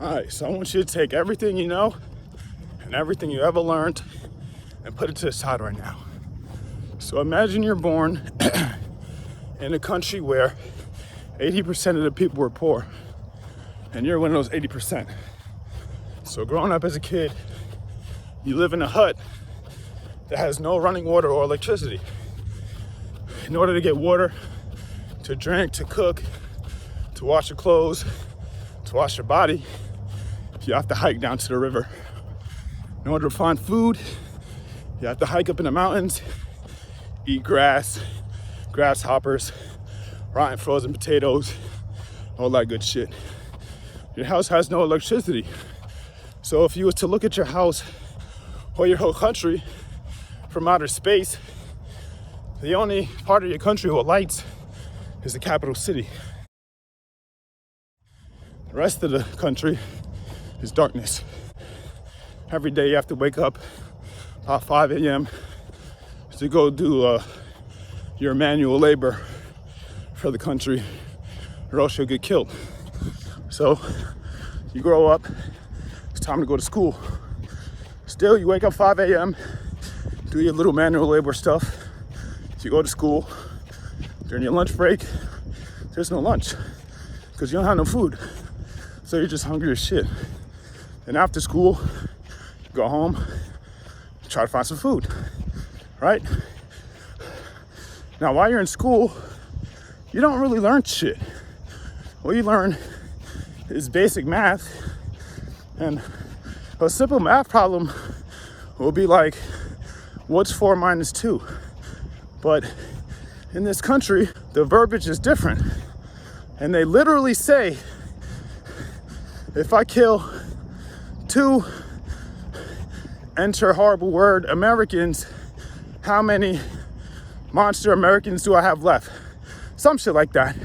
All right, so I want you to take everything you know and everything you ever learned and put it to the side right now. So imagine you're born in a country where 80% of the people were poor, and you're one of those 80%. So growing up as a kid, you live in a hut that has no running water or electricity. In order to get water, to drink, to cook, to wash your clothes, to wash your body, you have to hike down to the river. In order to find food, you have to hike up in the mountains, eat grass, grasshoppers, rotten frozen potatoes, all that good shit. Your house has no electricity. So if you was to look at your house or your whole country from outer space, the only part of your country with lights is the capital city. The rest of the country is darkness. Every day you have to wake up about 5 a.m. to go do your manual labor for the country, or else you'll get killed. So you grow up, it's time to go to school. Still, you wake up 5 a.m., do your little manual labor stuff. You go to school. During your lunch break, there's no lunch because you don't have no food. So you're just hungry as shit. And after school, you go home, try to find some food, right? Now, while you're in school, you don't really learn shit. What you learn is basic math. And a simple math problem will be like, what's 4 minus 2? But in this country, the verbiage is different. And they literally say, if I kill 2, enter horrible word, Americans, how many monster Americans do I have left? Some shit like that.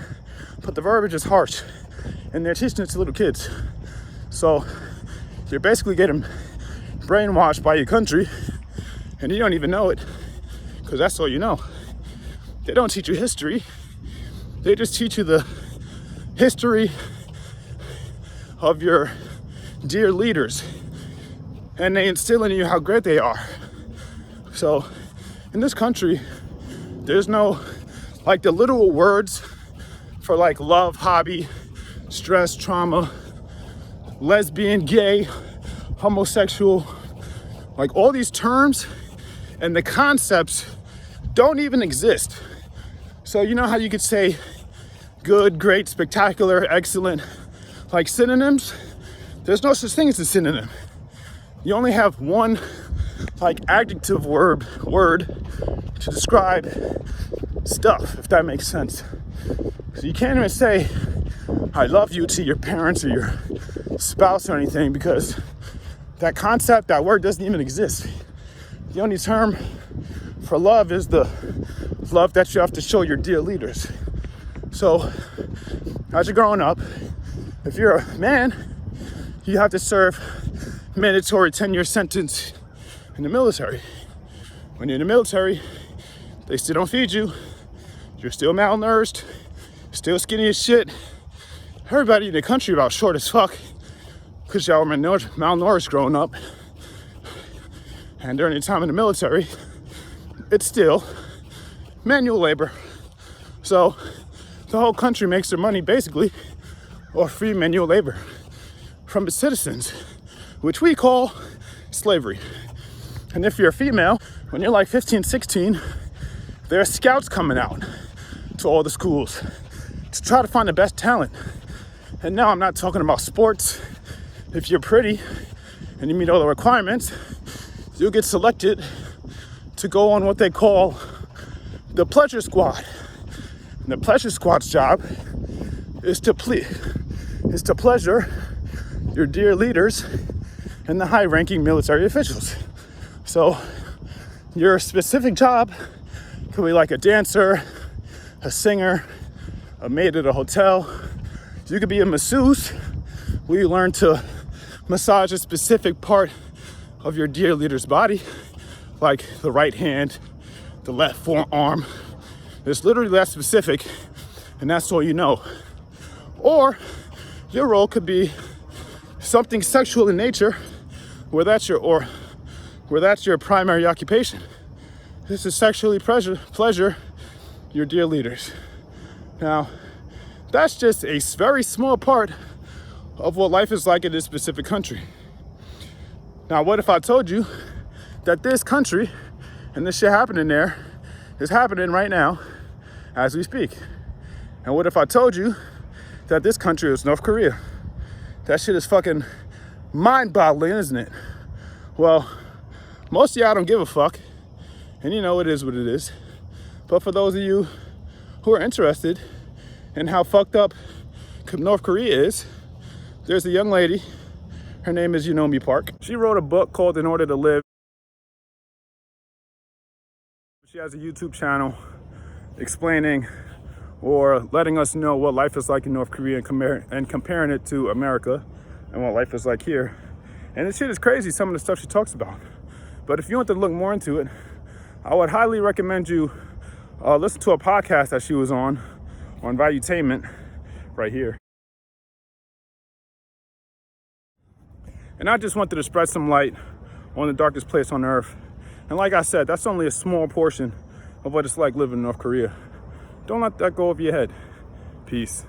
But the verbiage is harsh. And they're teaching it to little kids. So you're basically getting brainwashed by your country, and you don't even know it, because that's all you know. They don't teach you history. They just teach you the history of your dear leaders, and they instill in you how great they are. So in this country, there's no, like, the literal words for like love, hobby, stress, trauma, lesbian, gay, homosexual, like all these terms and the concepts don't even exist. So you know how you could say good, great, spectacular, excellent, like synonyms? There's no such thing as a synonym. You only have one like adjective word to describe stuff, if that makes sense. So you can't even say I love you to your parents or your spouse or anything, because that concept, that word doesn't even exist. The only term for love is the love that you have to show your dear leaders. So as you're growing up, if you're a man, you have to serve mandatory 10-year sentence in the military. When you're in the military, they still don't feed you. You're still malnourished, still skinny as shit. Everybody in the country about short as fuck because y'all were malnourished growing up. And during your time in the military, it's still manual labor. So the whole country makes their money basically off free manual labor from its citizens, which we call slavery. And if you're a female, when you're like 15, 16, there are scouts coming out to all the schools to try to find the best talent. And now I'm not talking about sports. If you're pretty and you meet all the requirements, you'll get selected to go on what they call the pleasure squad. And the pleasure squad's job is to pleasure your dear leaders and the high-ranking military officials. So your specific job could be like a dancer, a singer, a maid at a hotel. You could be a masseuse, where you learn to massage a specific part of your dear leader's body, like the right hand, the left forearm. It's literally that specific, and that's all you know. Or your role could be something sexual in nature, where that's your primary occupation. This is sexually pleasure your dear leaders. Now, that's just a very small part of what life is like in this specific country. Now, what if I told you that this country and this shit happening there is happening right now as we speak? And what if I told you that this country is North Korea? That shit is fucking mind-boggling, isn't it? Well, most of y'all don't give a fuck, and you know it is what it is. But for those of you who are interested in how fucked up North Korea is, there's a young lady. Her name is Yunomi Park. She wrote a book called In Order to Live. She has a YouTube channel explaining or letting us know what life is like in North Korea and comparing it to America and what life is like here. And this shit is crazy, some of the stuff she talks about. But if you want to look more into it, I would highly recommend you listen to a podcast that she was on Valuetainment right here. And I just wanted to spread some light on the darkest place on earth. And like I said, that's only a small portion of what it's like living in North Korea. Don't let that go over your head. Peace.